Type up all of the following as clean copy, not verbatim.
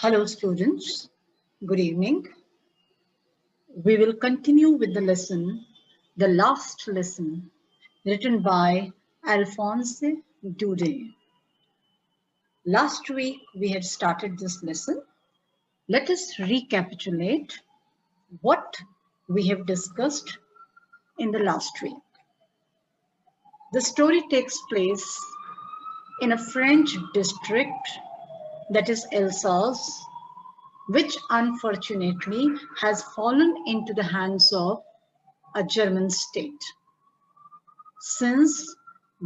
Hello students, good evening. We will continue with the lesson, the last lesson, written by Alphonse Daudet. Last week we had started this lesson. Let us recapitulate what we have discussed in the last week. The story takes place in a French district, that is Alsace, which unfortunately has fallen into the hands of a German state. Since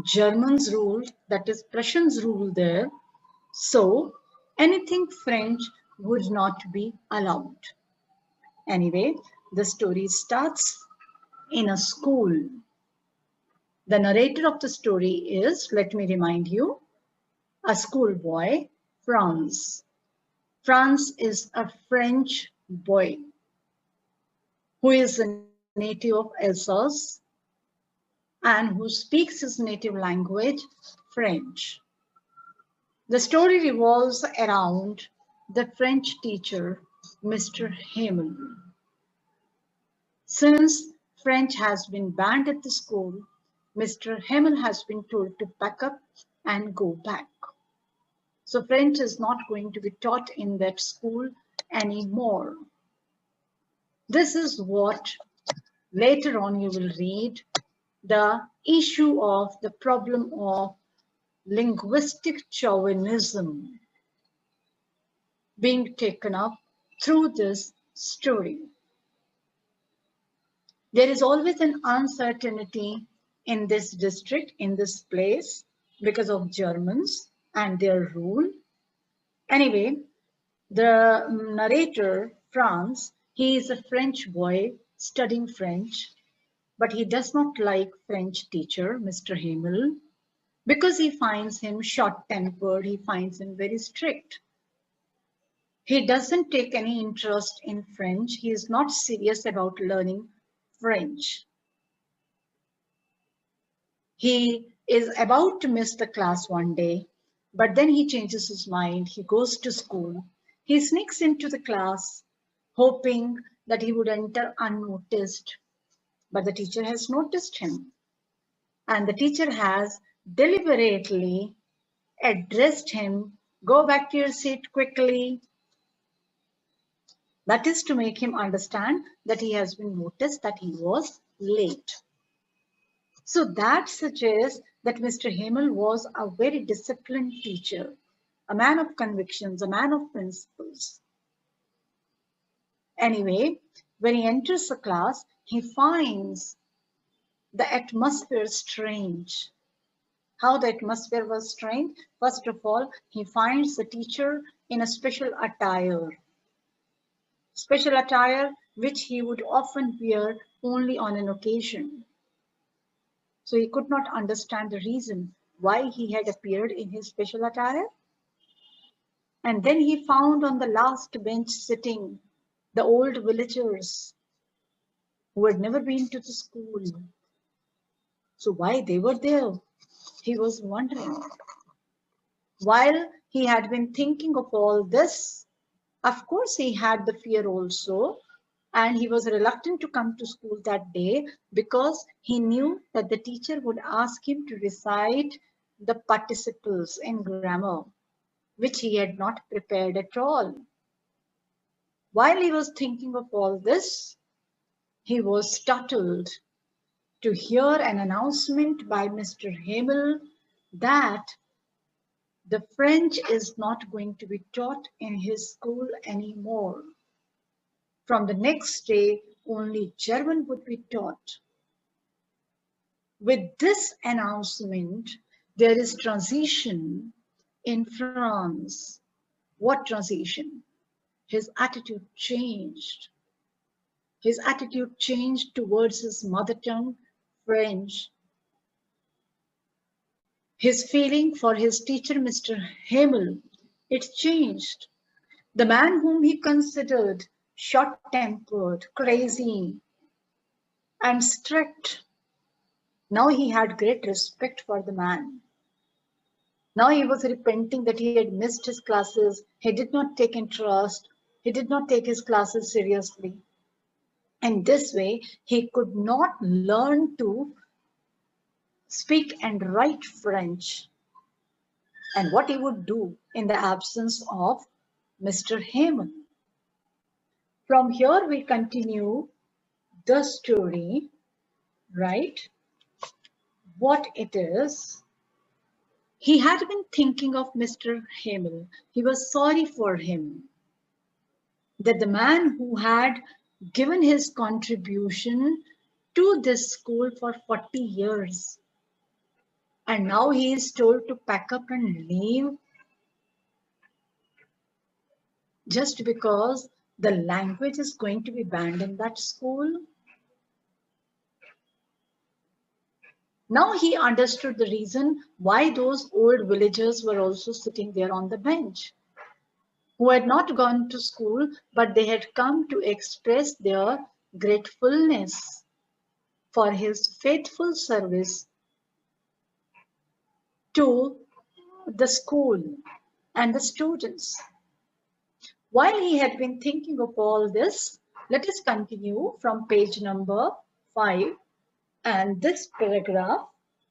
Germans ruled, that is Prussians ruled there, so anything French would not be allowed. Anyway, the story starts in a school. The narrator of the story is, let me remind you, a schoolboy, Franz. Franz is a French boy who is a native of Alsace and who speaks his native language, French. The story revolves around the French teacher, Mr. Hamel. Since French has been banned at the school, Mr. Hamel has been told to pack up and go back. So French is not going to be taught in that school anymore. This is what later on you will read, the issue of the problem of linguistic chauvinism being taken up through this story. There is always an uncertainty in this district, in this place, because of Germans and their rule. Anyway, the narrator, Franz, he is a French boy studying French, but he does not like French teacher, Mr. Hamel, because he finds him short-tempered, he finds him very strict. He doesn't take any interest in French. He is not serious about learning French. He is about to miss the class one day, but then he changes his mind. He goes to school. He sneaks into the class, hoping that he would enter unnoticed. But the teacher has noticed him. And the teacher has deliberately addressed him, "Go back to your seat quickly." That is to make him understand that he has been noticed, that he was late. So that suggests that Mr. Hamel was a very disciplined teacher, a man of convictions, a man of principles. Anyway, when he enters the class, he finds the atmosphere strange. How the atmosphere was strange? First of all, he finds the teacher in a special attire which he would often wear only on an occasion. So he could not understand the reason why he had appeared in his special attire. And then he found on the last bench sitting the old villagers who had never been to the school. So why they were there? He was wondering. While he had been thinking of all this, of course he had the fear also, and he was reluctant to come to school that day because he knew that the teacher would ask him to recite the participles in grammar, which he had not prepared at all. While he was thinking of all this, he was startled to hear an announcement by Mr. Hamel that the French is not going to be taught in his school anymore. From the next day, only German would be taught. With this announcement, there is transition in France. What transition? His attitude changed. His attitude changed towards his mother tongue, French. His feeling for his teacher, Mr. Hamel, it changed. The man whom he considered short-tempered, crazy, and strict, now he had great respect for the man. Now he was repenting that he had missed his classes. He did not take interest. He did not take his classes seriously. And this way, he could not learn to speak and write French. And what he would do in the absence of Mr. Heyman. From here, we continue the story, right? What it is. He had been thinking of Mr. Hamill. He was sorry for him. That the man who had given his contribution to this school for 40 years, and now he is told to pack up and leave just because the language is going to be banned in that school. Now he understood the reason why those old villagers were also sitting there on the bench, who had not gone to school, but they had come to express their gratefulness for his faithful service to the school and the students. While he had been thinking of all this, let us continue from page number 5 and this paragraph.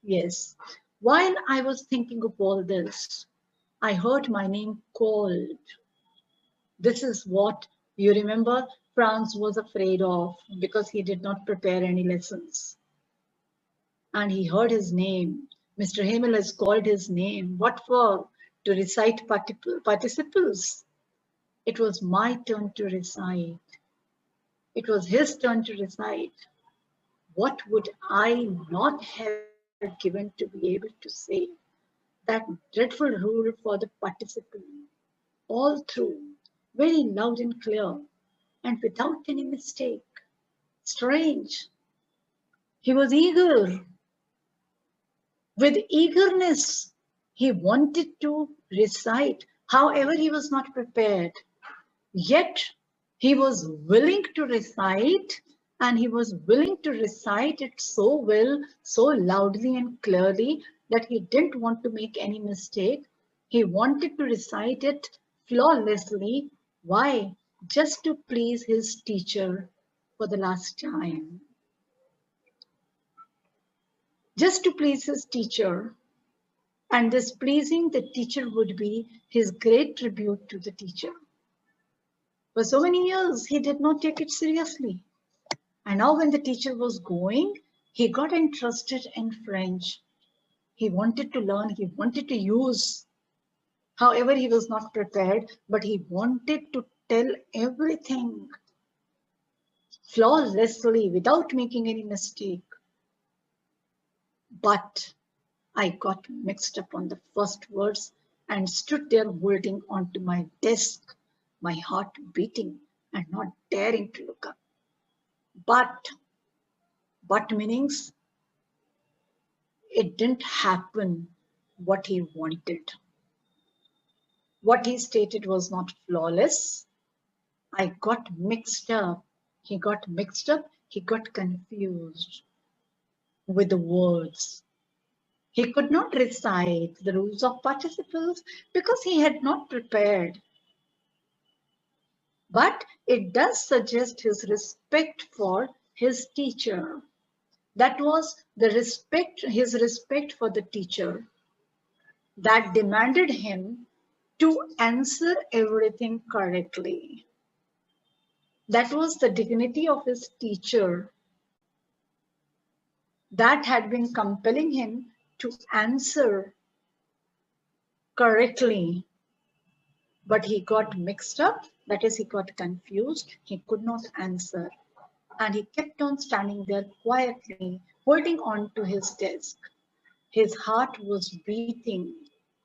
Yes, while I was thinking of all this, I heard my name called. This is what you remember Franz was afraid of because he did not prepare any lessons. And he heard his name. Mr. Hamel has called his name. What for? To recite participles. It was my turn to recite. It was his turn to recite. What would I not have given to be able to say that dreadful rule for the participle all through, very loud and clear, and without any mistake? Strange. He was eager. With eagerness, he wanted to recite. However, he was not prepared. Yet, he was willing to recite, and he was willing to recite it so well, so loudly and clearly that he didn't want to make any mistake. He wanted to recite it flawlessly. Why? Just to please his teacher for the last time. Just to please his teacher. And this pleasing the teacher would be his great tribute to the teacher. For so many years, he did not take it seriously. And now when the teacher was going, he got interested in French. He wanted to learn, he wanted to use. However, he was not prepared, but he wanted to tell everything flawlessly without making any mistake. But I got mixed up on the first words and stood there holding onto my desk, my heart beating and not daring to look up. But meanings, it didn't happen what he wanted. What he stated was not flawless. I got mixed up. He got mixed up. He got confused with the words. He could not recite the rules of participles because he had not prepared. But it does suggest his respect for his teacher. That was the respect, his respect for the teacher that demanded him to answer everything correctly. That was the dignity of his teacher that had been compelling him to answer correctly. But he got mixed up, that is, he got confused, he could not answer. And he kept on standing there quietly, holding on to his desk. His heart was beating,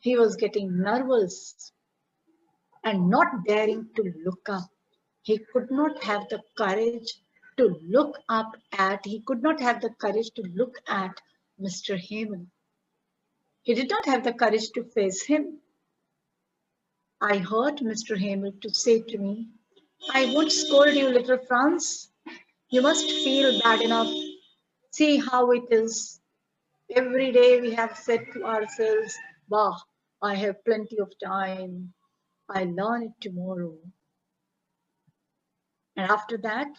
he was getting nervous and not daring to look up. He could not have the courage to look up at, he could not have the courage to look at Mr. Heyman. He did not have the courage to face him. I heard Mr. Heyman to say to me, I won't scold you, little Franz. You must feel bad enough. See how it is. Every day we have said to ourselves, bah, I have plenty of time. I'll learn it tomorrow. And after that,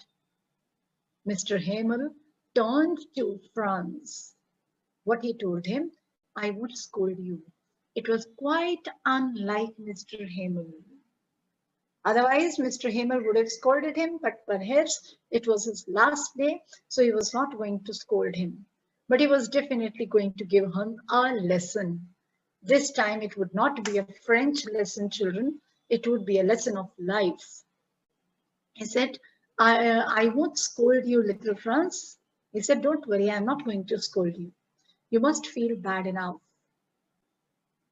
Mr. Hamel turned to Franz. What he told him, I would scold you. It was quite unlike Mr. Hamel. Otherwise, Mr. Hamel would have scolded him, but perhaps it was his last day, so he was not going to scold him. But he was definitely going to give him a lesson. This time it would not be a French lesson, children. It would be a lesson of life. He said, I won't scold you, little Franz. He said, don't worry, I'm not going to scold you. You must feel bad enough.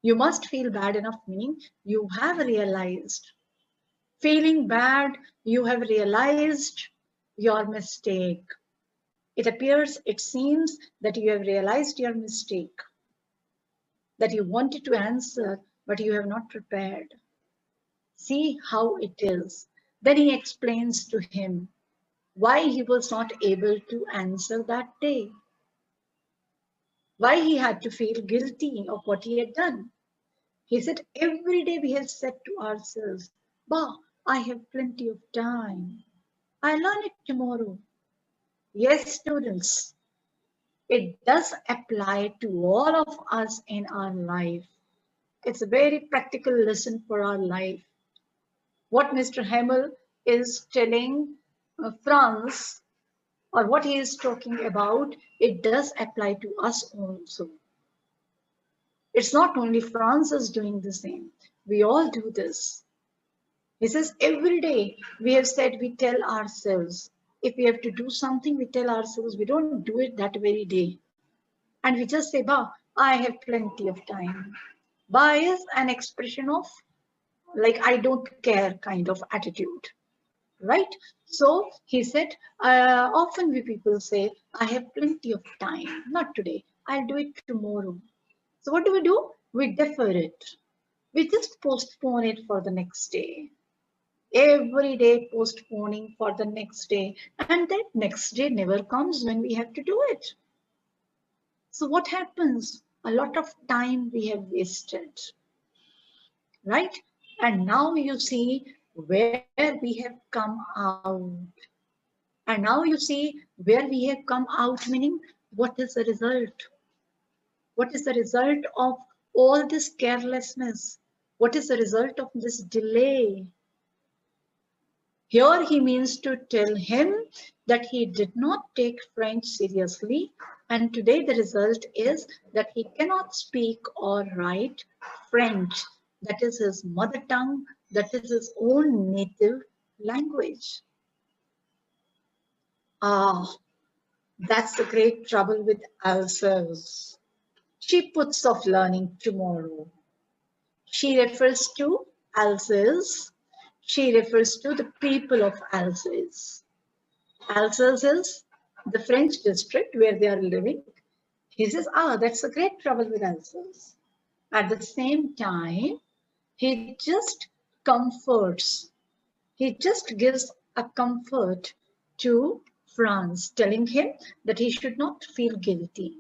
You must feel bad enough, meaning you have realized. Feeling bad, you have realized your mistake. It appears, it seems that you have realized your mistake, that you wanted to answer, but you have not prepared. See how it is. Then he explains to him why he was not able to answer that day, why he had to feel guilty of what he had done. He said, every day we have said to ourselves, bah, I have plenty of time. I'll learn it tomorrow. Yes, students, it does apply to all of us in our life. It's a very practical lesson for our life. What Mr. Hamel is telling Franz, or what he is talking about, it does apply to us also. It's not only Franz is doing the same. We all do this. He says every day we have said, we tell ourselves, if we have to do something, we tell ourselves, we don't do it that very day. And we just say, bah, I have plenty of time. Bah is an expression of like, I don't care kind of attitude, right? So he said, often we people say, I have plenty of time, not today, I'll do it tomorrow. So what do? We defer it. We just postpone it for the next day. Every day postponing for the next day. And that next day never comes when we have to do it. So what happens? A lot of time we have wasted, right? And now you see where we have come out. And now you see where we have come out, meaning what is the result? What is the result of all this carelessness? What is the result of this delay? Here he means to tell him that he did not take French seriously, and today the result is that he cannot speak or write French. That is his mother tongue, that is his own native language. Ah, that's the great trouble with Alsace. She puts off learning tomorrow. She refers to Alsace. She refers to the people of Alsace. Alsace is the French district where they are living. He says, that's a great trouble with Alsace. At the same time, he just comforts, he just gives a comfort to Franz, telling him that he should not feel guilty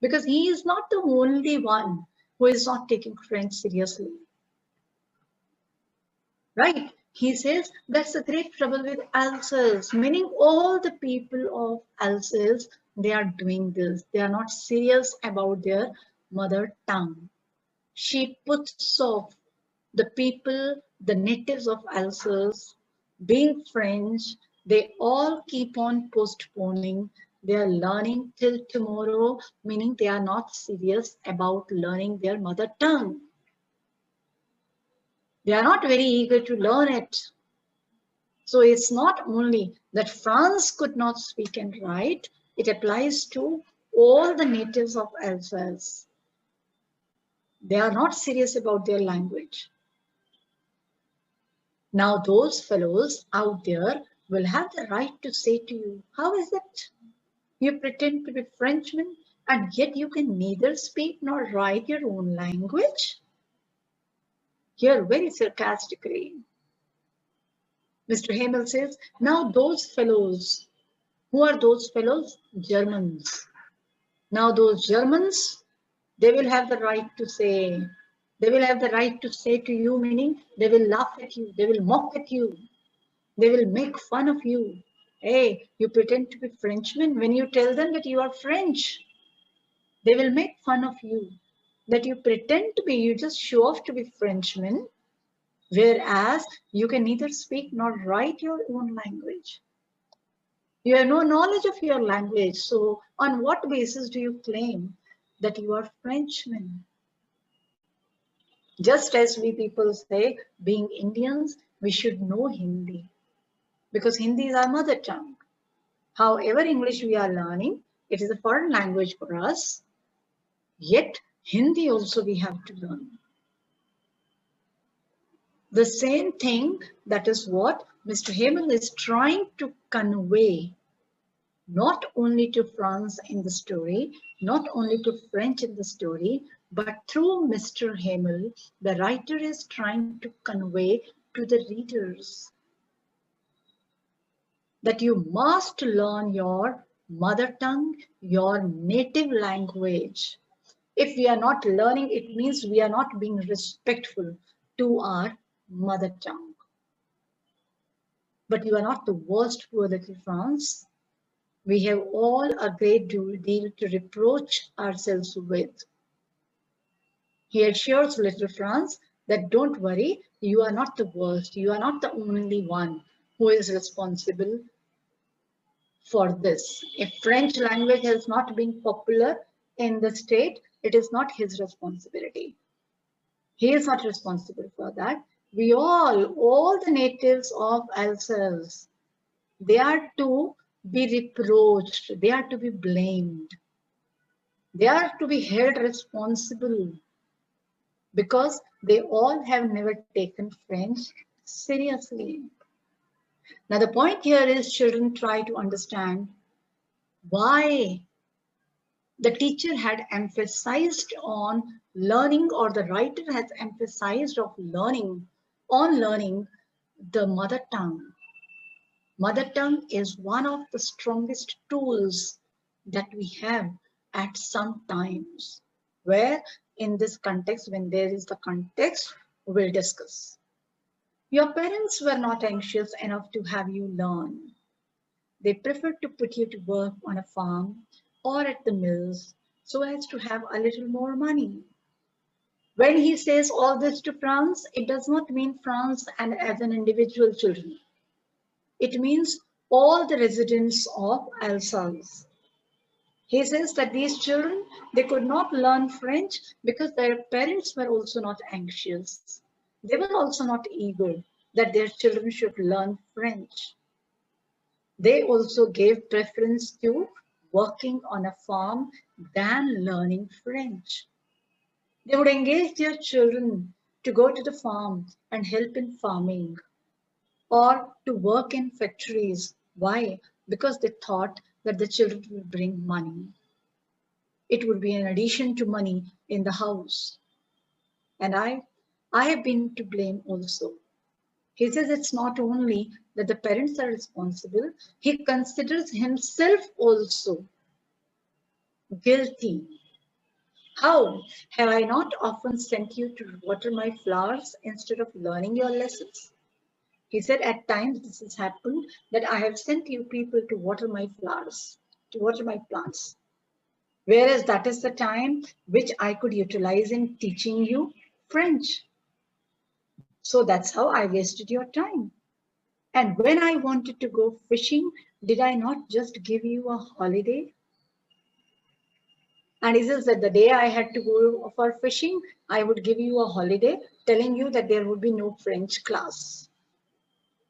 because he is not the only one who is not taking French seriously. Right? He says that's the great trouble with Alsace, meaning all the people of Alsace, they are doing this. They are not serious about their mother tongue. She puts off the people, the natives of Alsace, being French, they all keep on postponing. They are learning till tomorrow, meaning they are not serious about learning their mother tongue. They are not very eager to learn it. So it's not only that Franz could not speak and write, it applies to all the natives of Alsace. They are not serious about their language. Now those fellows out there will have the right to say to you, how is it? You pretend to be Frenchmen and yet you can neither speak nor write your own language? Here, very sarcastically, Mr. Hamel says, now those fellows, who are those fellows? Germans. Now those Germans, they will have the right to say, They will have the right to say to you, meaning they will laugh at you, they will mock at you, they will make fun of you. Hey, you pretend to be Frenchman. When you tell them that you are French, they will make fun of you. That you pretend to be, you just show off to be Frenchman, whereas you can neither speak nor write your own language. You have no knowledge of your language. So, on what basis do you claim that you are Frenchman? Just as we people say, being Indians, we should know Hindi because Hindi is our mother tongue. However, English we are learning, it is a foreign language for us, yet Hindi also we have to learn. The same thing, that is what Mr. Hemel is trying to convey, not only to France in the story, not only to French in the story, but through Mr. Hemel, the writer is trying to convey to the readers that you must learn your mother tongue, your native language. If we are not learning, it means we are not being respectful to our mother tongue. But you are not the worst, poor little France. We have all a great deal to reproach ourselves with. He assures little France that don't worry, you are not the worst. You are not the only one who is responsible for this. If French language has not been popular in the state, it is not his responsibility. He is not responsible for that. We all the natives of Alsace, they are to be reproached, they are to be blamed, they are to be held responsible because they all have never taken French seriously. Now, the point here is children try to understand why the teacher had emphasized on learning, or the writer has emphasized on learning the mother tongue. Mother tongue is one of the strongest tools that we have at some times, where in this context, when there is the context, we'll discuss. Your parents were not anxious enough to have you learn. They preferred to put you to work on a farm or at the mills so as to have a little more money. When he says all this to France, it does not mean France and as an individual children. It means all the residents of Alsace. He says that these children, they could not learn French because their parents were also not anxious. They were also not eager that their children should learn French. They also gave preference to working on a farm than learning French. They would engage their children to go to the farm and help in farming or to work in factories. Why? Because they thought that the children would bring money. It would be an addition to money in the house. And I have been to blame also. He says it's not only that the parents are responsible, he considers himself also guilty. How? Have I not often sent you to water my flowers instead of learning your lessons? He said, at times this has happened that I have sent you people to water my flowers, to water my plants. Whereas that is the time which I could utilize in teaching you French. So that's how I wasted your time. And when I wanted to go fishing, did I not just give you a holiday? And he says that the day I had to go for fishing, I would give you a holiday, telling you that there would be no French class.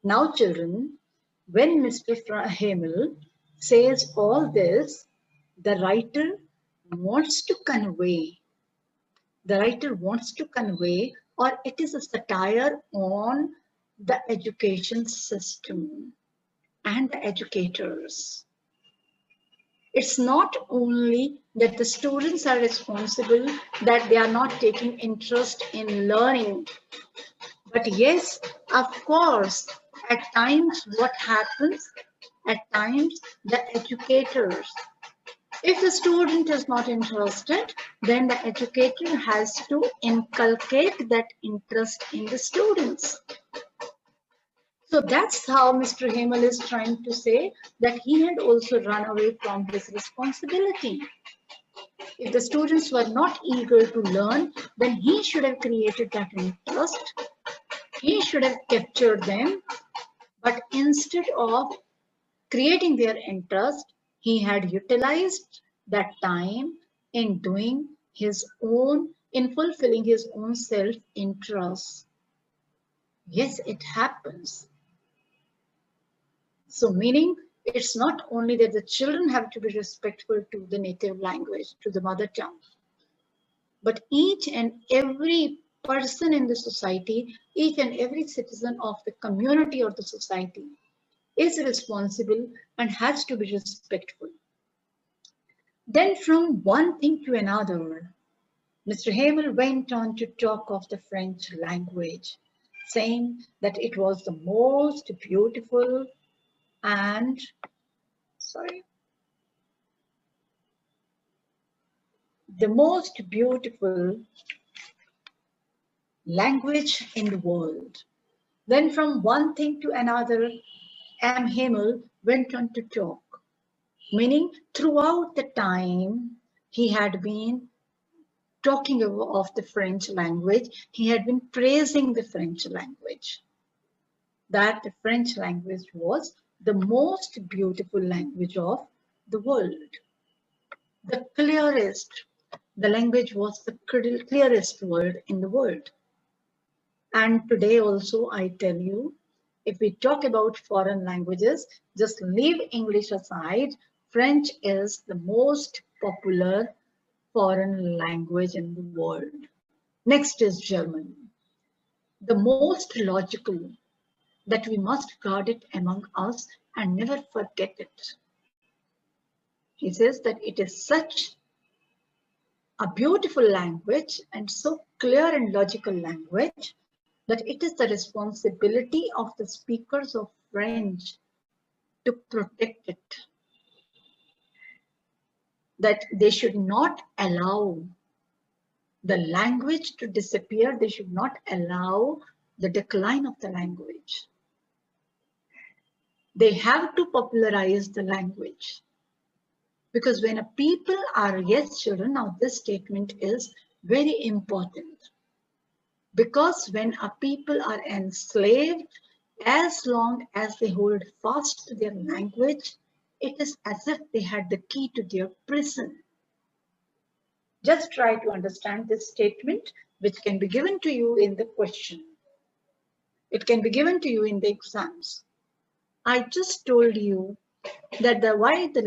Now, children, when Mr. Hemel says all this, the writer wants to convey, or it is a satire on the education system and the educators. It's not only that the students are responsible, that they are not taking interest in learning. But yes, of course, at times what happens, at times the educators, If the student is not interested, then the educator has to inculcate that interest in the students. So that's how Mr. Hemal is trying to say that he had also run away from his responsibility. If the students were not eager to learn, then he should have created that interest. He should have captured them. But instead of creating their interest, he had utilized that time in doing his own, in fulfilling his own self-interest. Yes, it happens. So, meaning it's not only that the children have to be respectful to the native language, to the mother tongue, but each and every person in the society, each and every citizen of the community or the society is responsible and has to be respectful. Then, from one thing to another, Mr. Hamel went on to talk of the French language, saying that it was the most beautiful and, sorry, the most beautiful language in the world. Then, from one thing to another, M. Hamel went on to talk, meaning throughout the time he had been talking of the French language, he had been praising the French language, that the French language was the most beautiful language of the world. The clearest, the language was the clearest word in the world. And today also, I tell you, if we talk about foreign languages, just leave English aside, French is the most popular foreign language in the world. Next is German, the most logical, that we must guard it among us and never forget it. He says that it is such a beautiful language and so clear and logical language that it is the responsibility of the speakers of French to protect it. That they should not allow the language to disappear, they should not allow the decline of the language. They have to popularize the language. Because when a people are, yes, children, now this statement is very important. Because when a people are enslaved, as long as they hold fast to their language, it is as if they had the key to their prison. Just try to understand this statement, which can be given to you in the question. It can be given to you in the exams. I just told you that why the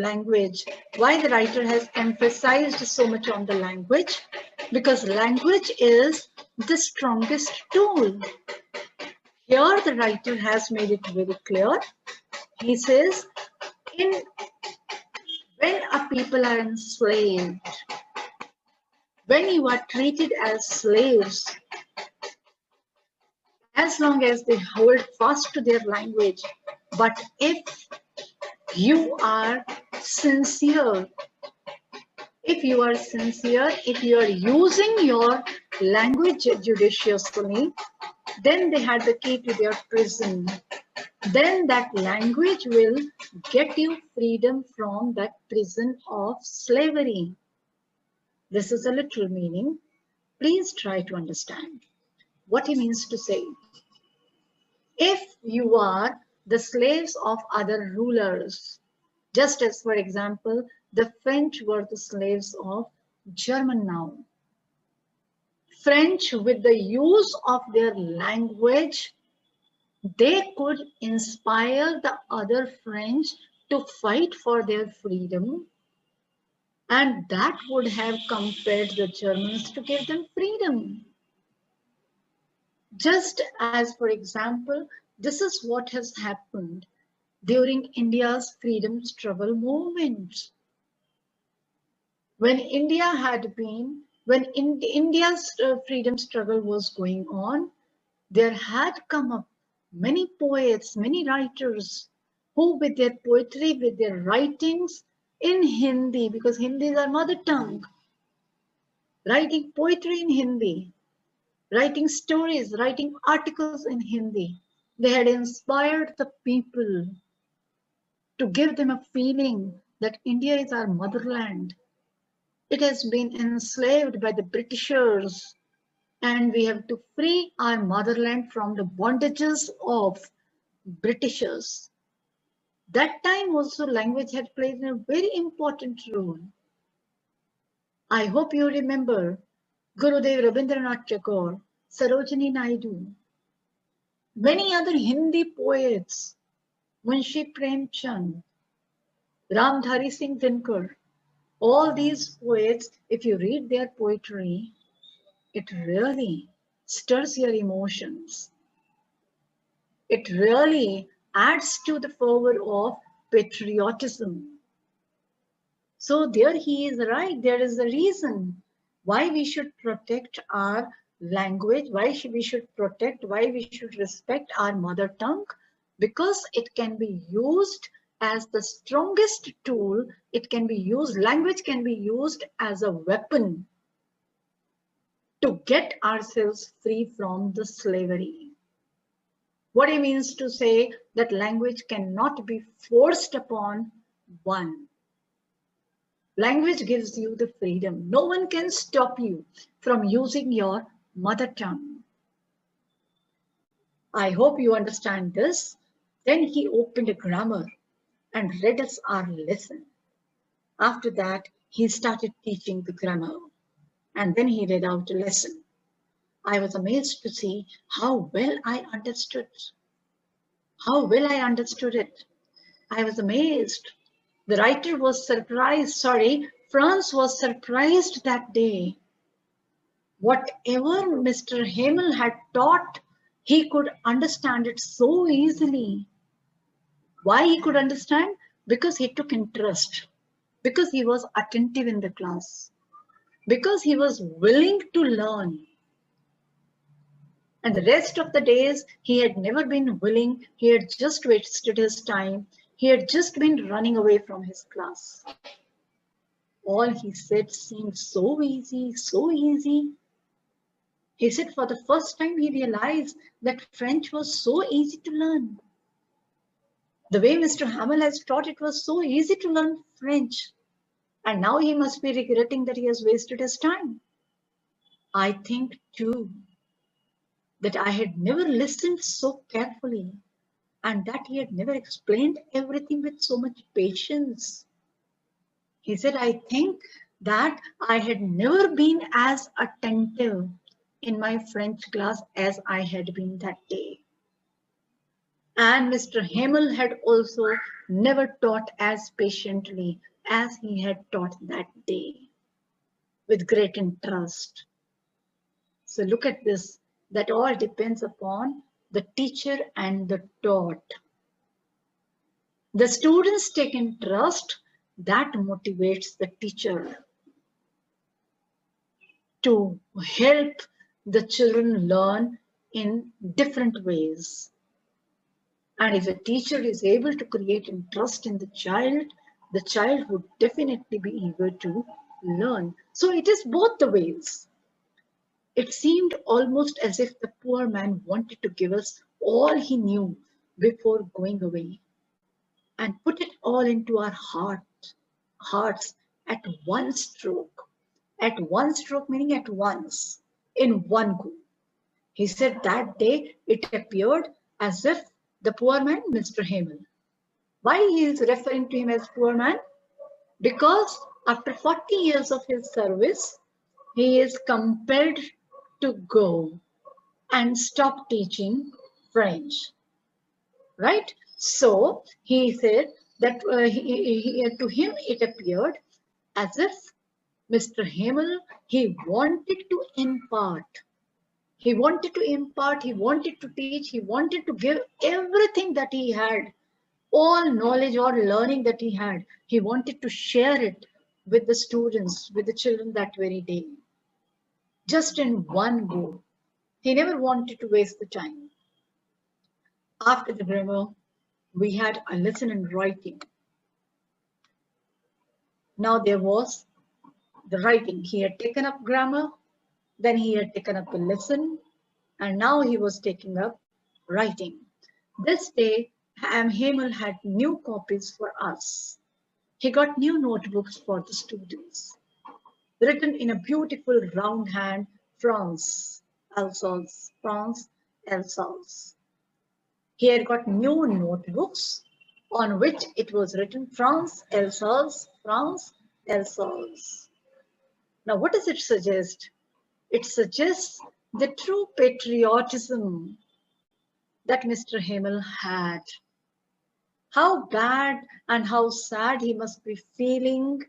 writer has emphasized so much on the language, because language is the strongest tool. Here the writer has made it very clear. He says, when a people are enslaved, when you are treated as slaves, as long as they hold fast to their language, but if you are sincere, if you are using your language judiciously, then they had the key to their prison. Then that language will get you freedom from that prison of slavery. This is a literal meaning. Please try to understand what he means to say. If you are the slaves of other rulers, just as, for example, the French were the slaves of German now. French, with the use of their language, they could inspire the other French to fight for their freedom, and that would have compelled the Germans to give them freedom. Just as, for example, this is what has happened during India's freedom struggle movement. When India's freedom struggle was going on, there had come up many poets, many writers who with their poetry, with their writings, in Hindi, because Hindi is our mother tongue, writing poetry in Hindi, writing stories, writing articles in Hindi. They had inspired the people to give them a feeling that India is our motherland. It has been enslaved by the Britishers, and we have to free our motherland from the bondages of Britishers. That time also language had played a very important role. I hope you remember Gurudev Rabindranath Tagore, Sarojini Naidu, many other Hindi poets, Munshi Premchand, Ramdhari Singh Dinkar. All these poets, if you read their poetry, it really stirs your emotions. It really adds to the fervor of patriotism. So there he is right. There is a reason why we should protect our language, we should protect, why we should respect our mother tongue, because it can be used as the strongest tool. It can be used, language can be used as a weapon to get ourselves free from the slavery. What he means to say that language cannot be forced upon one. Language gives you the freedom. No one can stop you from using your mother tongue. I hope you understand this. Then he opened a grammar and read us our lesson. After that, he started teaching the grammar, and then he read out a lesson. I was amazed to see how well I understood. How well I understood it. I was amazed. The writer was surprised, Franz was surprised that day. Whatever Mr. Hamel had taught, he could understand it so easily. Why he could understand? Because he took interest, because he was attentive in the class, because he was willing to learn. And the rest of the days, he had never been willing. He had just wasted his time. He had just been running away from his class. All he said seemed so easy, so easy. He said for the first time he realized that French was so easy to learn. The way Mr. Hamel has taught, it was so easy to learn French. And now he must be regretting that he has wasted his time. I think too that I had never listened so carefully, and that he had never explained everything with so much patience. He said, I think that I had never been as attentive in my French class as I had been that day. And Mr. Hamel had also never taught as patiently as he had taught that day, with great interest. So look at this, that all depends upon the teacher and the taught. The students take interest, that motivates the teacher to help the children learn in different ways. And if a teacher is able to create interest in the child would definitely be eager to learn. So it is both the ways. It seemed almost as if the poor man wanted to give us all he knew before going away and put it all into our hearts at one stroke. At one stroke, meaning at once, in one go. He said that day it appeared as if the poor man, Mr. Hamel. Why he is referring to him as poor man? Because after 40 years of his service, he is compelled to go and stop teaching French. Right? So he said that to him it appeared as if Mr. Hamel, he wanted to impart. He wanted to impart, he wanted to teach, he wanted to give everything that he had, all knowledge or learning that he had. He wanted to share it with the students, with the children that very day. Just in one go. He never wanted to waste the time. After the grammar, we had a lesson in writing. Now there was the writing. He had taken up grammar, then he had taken up a lesson, and now he was taking up writing. This day, Hemel had new copies for us. He got new notebooks for the students, written in a beautiful round hand, France, Alsace, France, Alsace. He had got new notebooks on which it was written France, Alsace, France, Alsace. Now, what does it suggest? It suggests the true patriotism that Mr. Himmel had. How bad and how sad he must be feeling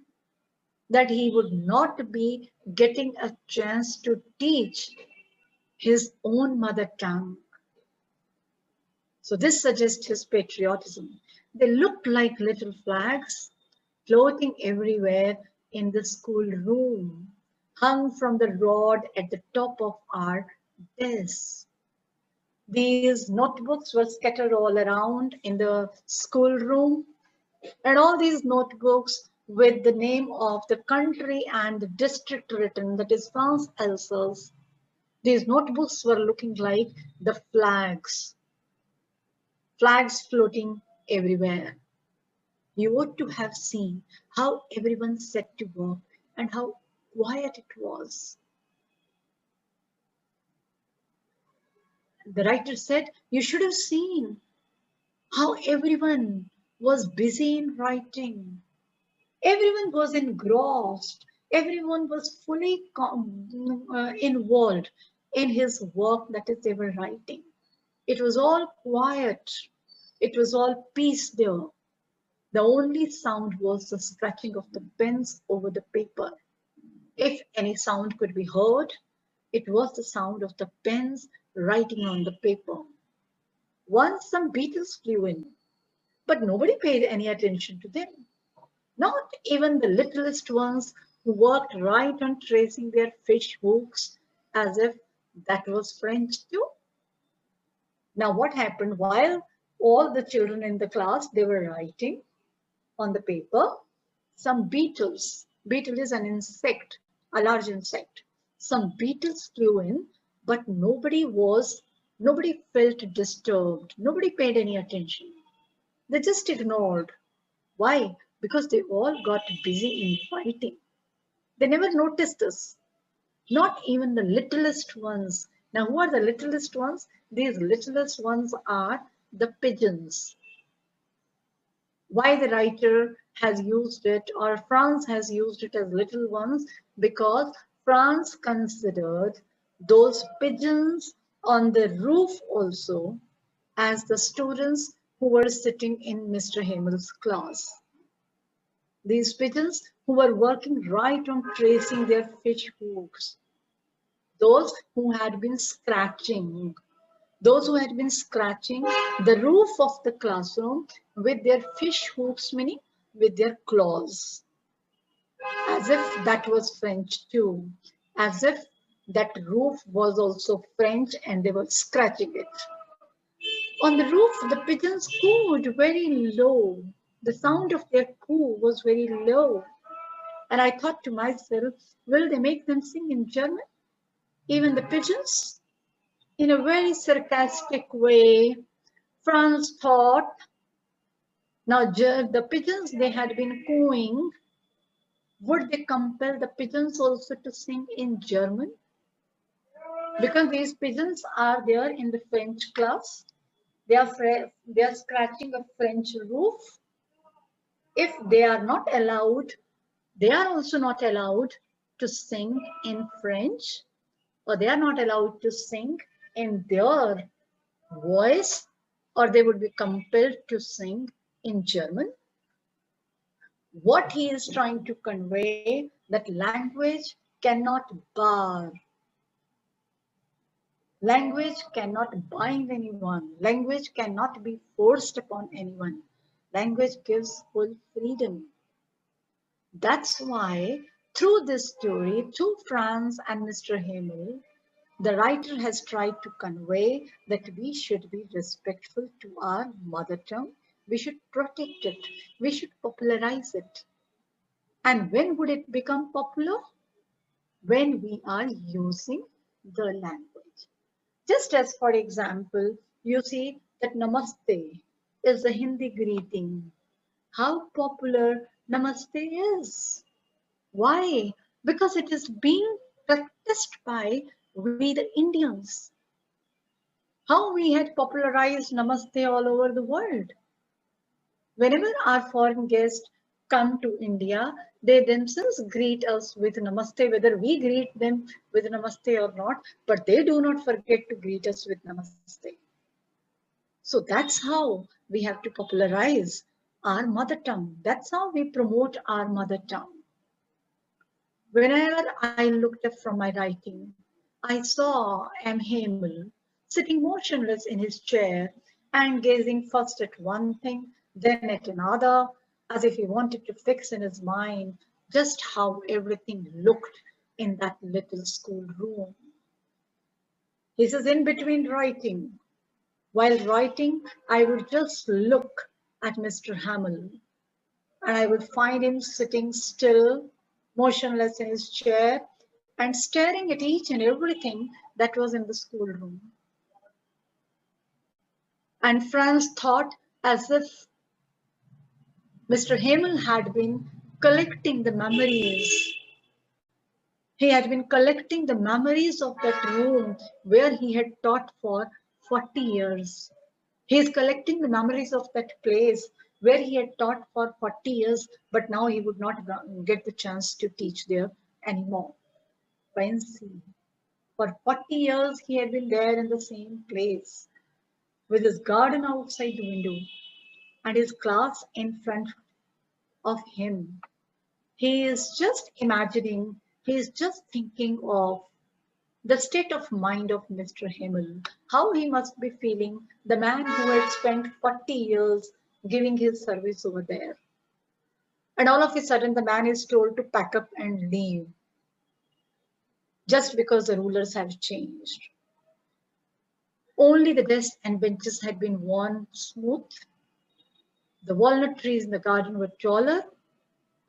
that he would not be getting a chance to teach his own mother tongue. So this suggests his patriotism. They looked like little flags floating everywhere in the schoolroom, hung from the rod at the top of our desk. These notebooks were scattered all around in the schoolroom, and all these notebooks with the name of the country and the district written, that is France Alsace. These notebooks were looking like the flags floating everywhere. You ought to have seen how everyone set to work and how quiet it was. The writer said, you should have seen how everyone was busy in writing. Everyone was engrossed. Everyone was fully involved in his work, that is, they were writing. It was all quiet. It was all peace there. The only sound was the scratching of the pens over the paper. If any sound could be heard, it was the sound of the pens writing on the paper. Once some beetles flew in, but nobody paid any attention to them. Not even the littlest ones who worked right on tracing their fish hooks as if that was French too. Now what happened while all the children in the class, they were writing on the paper, some beetles, beetle is an insect, a large insect. Some beetles flew in, but nobody felt disturbed. Nobody paid any attention. They just ignored. Why? Because they all got busy in writing. They never noticed us. Not even the littlest ones. Now, who are the littlest ones? These littlest ones are the pigeons. Why the writer has used it, or France has used it as little ones? Because France considered those pigeons on the roof also as the students who were sitting in Mr. Himmel's class. These pigeons who were working right on tracing their fish hooks. Those who had been scratching the roof of the classroom with their fish hooks, meaning with their claws, as if that was French too, as if that roof was also French and they were scratching it. On the roof, the pigeons cooed very low. The sound of their coo was very low. And I thought to myself, will they make them sing in German? Even the pigeons? In a very sarcastic way, Franz thought, now the pigeons, they had been cooing. Would they compel the pigeons also to sing in German? Because these pigeons are there in the French class. They are scratching a French roof. If they are not allowed, they are also not allowed to sing in French, or they are not allowed to sing in their voice, or they would be compelled to sing in German. What he is trying to convey, that language cannot bar. Language cannot bind anyone. Language cannot be forced upon anyone. Language gives full freedom. That's why through this story, through Franz and Mr. Himmel, the writer has tried to convey that we should be respectful to our mother tongue. We should protect it. We should popularize it. And when would it become popular? When we are using the language. Just as, for example, you see that Namaste is a Hindi greeting. How popular Namaste is. Why? Because it is being practiced by we the Indians. How we had popularized Namaste all over the world. Whenever our foreign guests come to India, they themselves greet us with Namaste, whether we greet them with Namaste or not, but they do not forget to greet us with Namaste. So that's how we have to popularize our mother tongue. That's how we promote our mother tongue. Whenever I looked up from my writing, I saw M. Hemel sitting motionless in his chair and gazing first at one thing, then at another, as if he wanted to fix in his mind just how everything looked in that little schoolroom. He says, in between writing, while writing, I would just look at Mr. Hamill and I would find him sitting still, motionless in his chair, and staring at each and everything that was in the schoolroom. And Franz thought as if Mr. Hamill had been collecting the memories. He had been collecting the memories of that room where he had taught for 40 years. He is collecting the memories of that place where he had taught for 40 years, but now he would not get the chance to teach there anymore. Fancy. For 40 years, he had been there in the same place with his garden outside the window and his class in front of him. He is just imagining, he is just thinking of the state of mind of Mr. Himmel, how he must be feeling, the man who had spent 40 years giving his service over there. And all of a sudden, the man is told to pack up and leave just because the rulers have changed. Only the desks and benches had been worn smooth. The walnut trees in the garden were taller,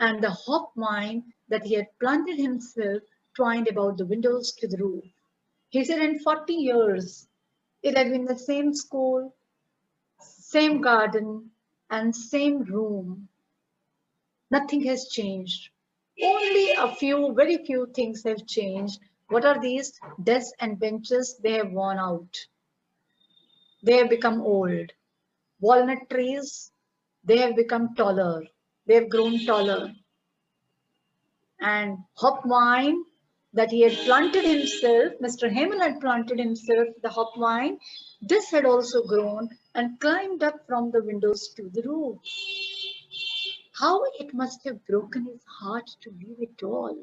and the hop vine that he had planted himself twined about the windows to the roof. He said in 40 years, it had been the same school, same garden, and same room. Nothing has changed. Only a few, very few things have changed. What are these? Desks and benches, they have worn out. They have become old. Walnut trees, they have become taller. They have grown taller. And hop vine that he had planted himself, Mr. Hemel had planted himself, the hop vine, this had also grown and climbed up from the windows to the roof. How it must have broken his heart to leave it all.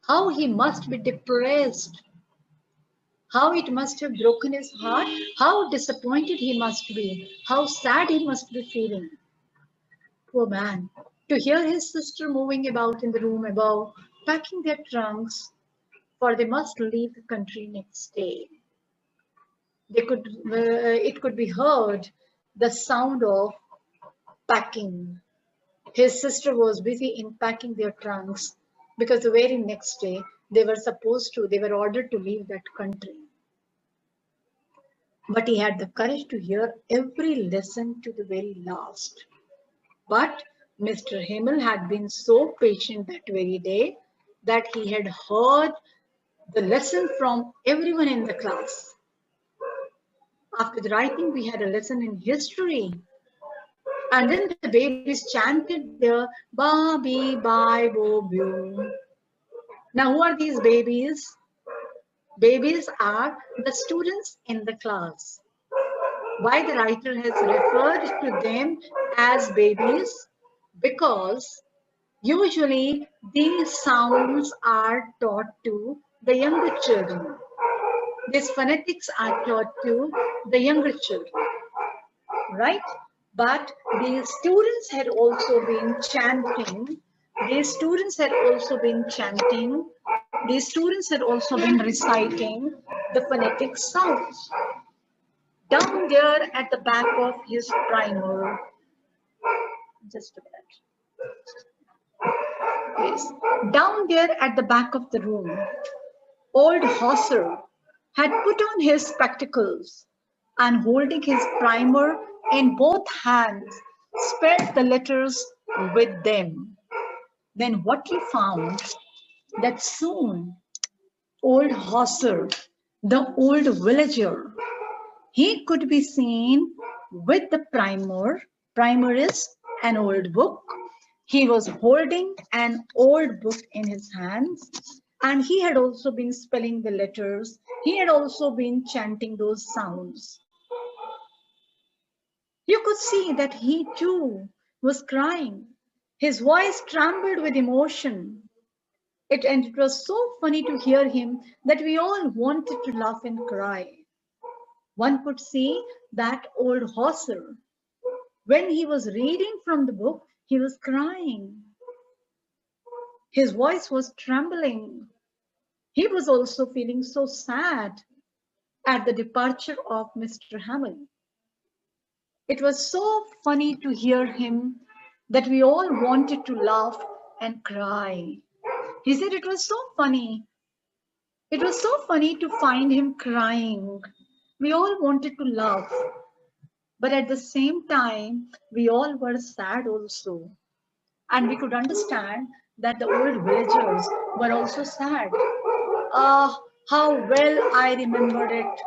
How he must be depressed. How it must have broken his heart. How disappointed he must be. How sad he must be feeling. Poor man. To hear his sister moving about in the room above, packing their trunks, for they must leave the country next day. It could be heard the sound of packing. His sister was busy in packing their trunks because the very next day they were ordered to leave that country. But he had the courage to hear every lesson to the very last. But Mr. Himmel had been so patient that very day that he had heard the lesson from everyone in the class. After the writing, we had a lesson in history. And then the babies chanted their ba be bye bo bu. Now, who are these babies? Babies are the students in the class. Why the writer has referred to them as babies? Because usually these sounds are taught to the younger children. These phonetics are taught to the younger children, right? But the students had also been chanting. These students had also been chanting. These students had also been reciting the phonetic sounds. Down there at the back of his primer, just a minute. Yes. Down there at the back of the room, old Hauser had put on his spectacles and holding his primer in both hands, spread the letters with them. Then what he found that soon old Hauser, the old villager, he could be seen with the primer. Primer is an old book. He was holding an old book in his hands, and he had also been spelling the letters. He had also been chanting those sounds. You could see that he too was crying. His voice trembled with emotion. And it was so funny to hear him that we all wanted to laugh and cry. One could see that old Hauser. When he was reading from the book, he was crying. His voice was trembling. He was also feeling so sad at the departure of Mr. Hamel. It was so funny to hear him that we all wanted to laugh and cry. He said it was so funny. It was so funny to find him crying. We all wanted to laugh, but at the same time, we all were sad also. And we could understand that the old villagers were also sad. Ah, how well I remembered it,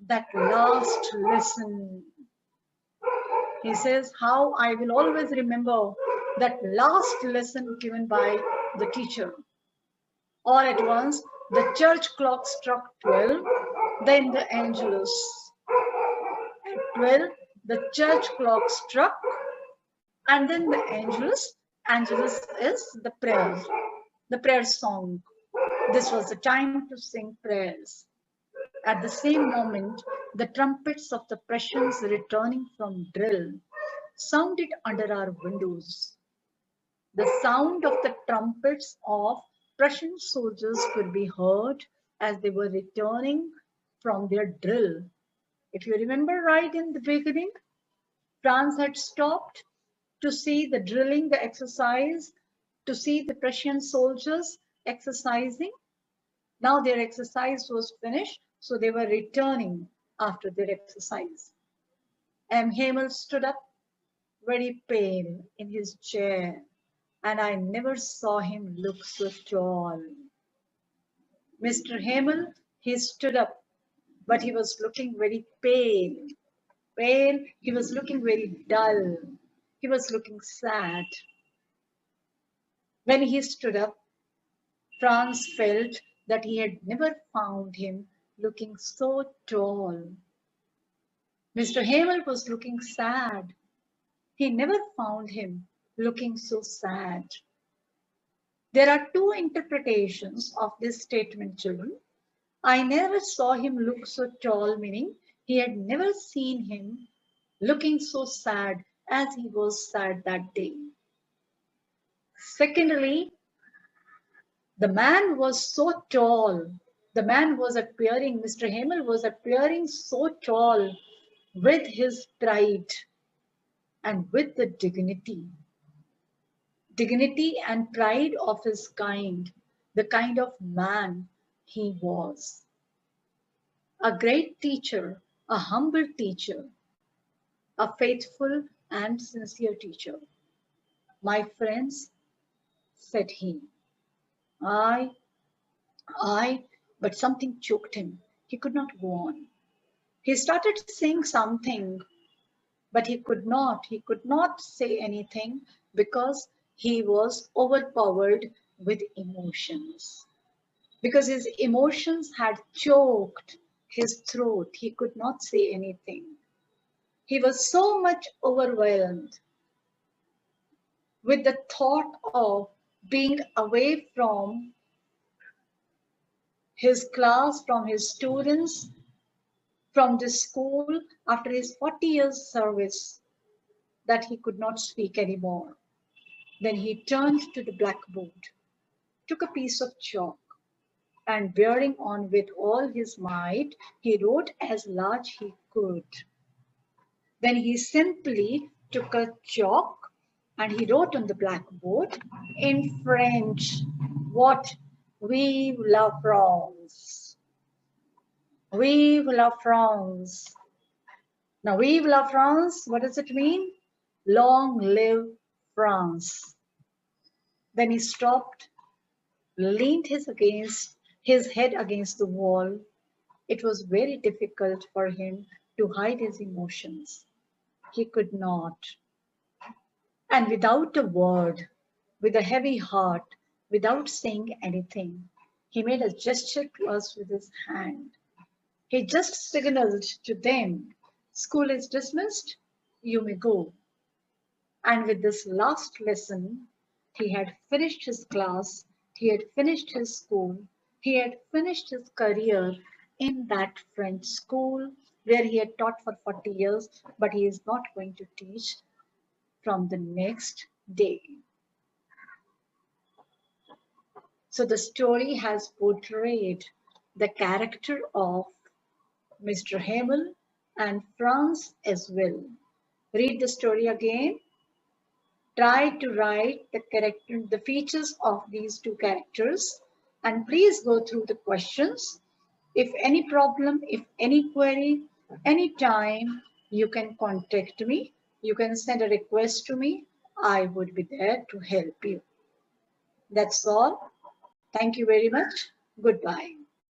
that last lesson. He says, how I will always remember that last lesson given by the teacher. All at once, the church clock struck 12, then the Angelus. At 12, the church clock struck, and then the Angelus. Angelus is the prayer song. This was the time to sing prayers. At the same moment, the trumpets of the Prussians returning from drill sounded under our windows. The sound of the trumpets of Prussian soldiers could be heard as they were returning from their drill. If you remember right in the beginning, France had stopped to see the drilling, the exercise, to see the Prussian soldiers exercising. Now their exercise was finished, so they were returning after their exercise. M. Hamel stood up very pale in his chair, and I never saw him look so tall. Mr. Hamel, he stood up, but he was looking very pale. Pale, he was looking very dull. He was looking sad. When he stood up, Franz felt that he had never found him looking so tall. Mr. Hamel was looking sad. He never found him looking so sad. There are two interpretations of this statement, children. I never saw him look so tall, meaning he had never seen him looking so sad as he was sad that day. Secondly, the man was so tall. The man was appearing, Mr. Hamel was appearing so tall with his pride and with the dignity and pride of his kind, the kind of man he was. A great teacher, a humble teacher, a faithful and sincere teacher. My friends, said he, I, but something choked him. He could not go on. He started saying something, but he could not say anything because he was overpowered with emotions. Because his emotions had choked his throat, he could not say anything. He was so much overwhelmed with the thought of being away from his class, from his students, from the school after his 40 years service, that he could not speak anymore. Then he turned to the blackboard, took a piece of chalk, and bearing on with all his might, he wrote as large he could. Then he simply took a chalk and he wrote on the blackboard in French, what? Vive la France. Vive la France. Now, vive la France, what does it mean? Long live France. Then he stopped, leaned his head against the wall. It was very difficult for him to hide his emotions. He could not. And without a word, with a heavy heart, without saying anything, he made a gesture to us with his hand. He just signaled to them, school is dismissed, you may go. And with this last lesson, he had finished his class, he had finished his school, he had finished his career in that French school where he had taught for 40 years, but he is not going to teach from the next day. So the story has portrayed the character of Mr. Hamel and Franz as well. Read the story again. Try to write the features of these two characters, and please go through the questions. If any problem, if any query, anytime, you can contact me. You can send a request to me. I would be there to help you. That's all. Thank you very much. Goodbye.